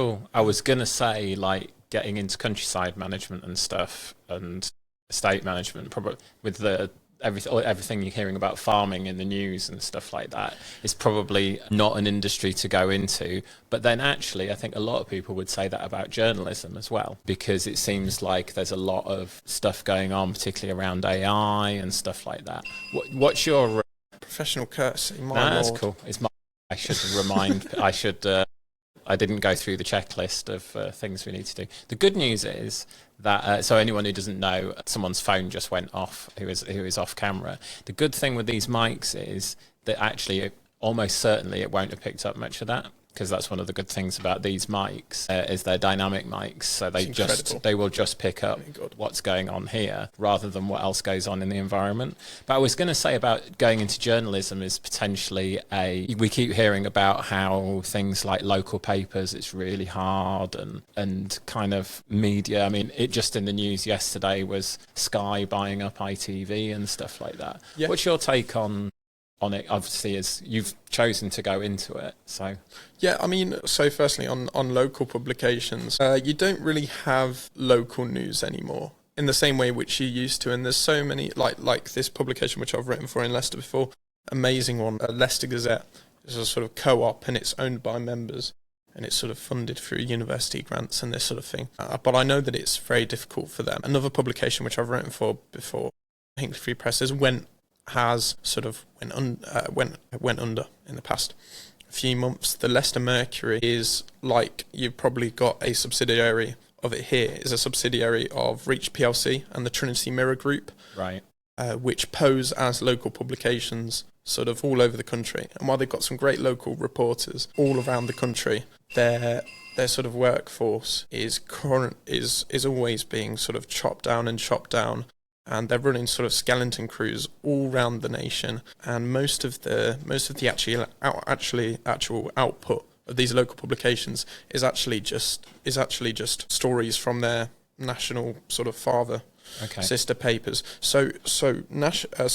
cool. I was gonna say, like, getting into countryside management and stuff and estate management, probably with the everything you're hearing about farming in the news and stuff like that, is probably not an industry to go into. But then actually, I think a lot of people would say that about journalism as well, because it seems like there's a lot of stuff going on, particularly around AI and stuff like that. What's your professional courtesy? That's cool. It's my. I should remind. I didn't go through the checklist of things we need to do. The good news is that, so anyone who doesn't know, someone's phone just went off who is off camera. The good thing with these mics is that actually, almost certainly, it won't have picked up much of that, because that's one of the good things about these mics, is they're dynamic mics, so they will just pick up what's going on here rather than what else goes on in the environment. But I was going to say about going into journalism is potentially we keep hearing about how things like local papers, it's really hard, and kind of media. I mean, it just in the news yesterday was Sky buying up ITV and stuff like that. Yeah. What's your take on it? Obviously, as you've chosen to go into it, so yeah, I mean, so firstly on local publications, you don't really have local news anymore in the same way which you used to, and there's so many, like this publication which I've written for in Leicester before, amazing one, Leicester Gazette, is a sort of co-op, and it's owned by members, and it's sort of funded through university grants and this sort of thing, but I know that it's very difficult for them. Another publication which I've written for before, Hinckley Free Press, went under in the past few months. The Leicester Mercury is, like, you've probably got a subsidiary of it here, is a subsidiary of Reach PLC and the Trinity Mirror Group, right? Which pose as local publications sort of all over the country. And while they've got some great local reporters all around the country, their sort of workforce is always being sort of chopped down, and they're running sort of skeleton crews all around the nation, and most of the actual output of these local publications is actually just stories from their national sort of father sister papers. So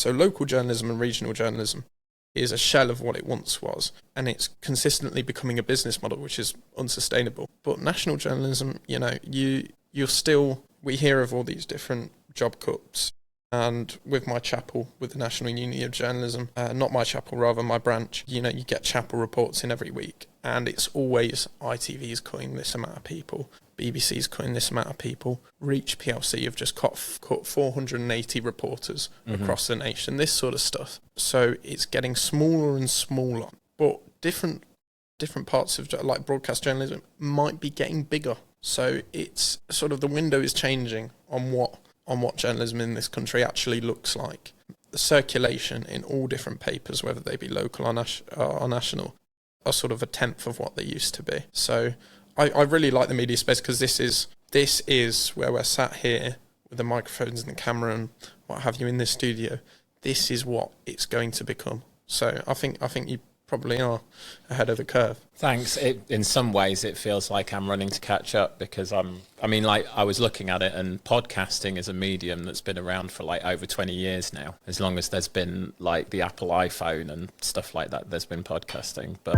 local journalism and regional journalism is a shell of what it once was, and it's consistently becoming a business model which is unsustainable. But national journalism, you know, we hear of all these different job cuts, and with my chapel, with the National Union of Journalism, not my chapel, rather my branch, you know, you get chapel reports in every week, and it's always ITV's cutting this amount of people, BBC's cutting this amount of people, Reach PLC have just cut 480 reporters across the nation, this sort of stuff. So it's getting smaller and smaller, but different parts of, like, broadcast journalism might be getting bigger. So it's sort of, the window is changing on what journalism in this country actually looks like. The circulation in all different papers, whether they be local or national, are sort of a tenth of what they used to be. So I really like the media space, because this is where we're sat here with the microphones and the camera and what have you in this studio. This is what it's going to become. So I think you probably are ahead of the curve. Thanks. In some ways, it feels like I'm running to catch up, because I was looking at it, and podcasting is a medium that's been around for like over 20 years now. As long as there's been like the Apple iPhone and stuff like that, there's been podcasting. But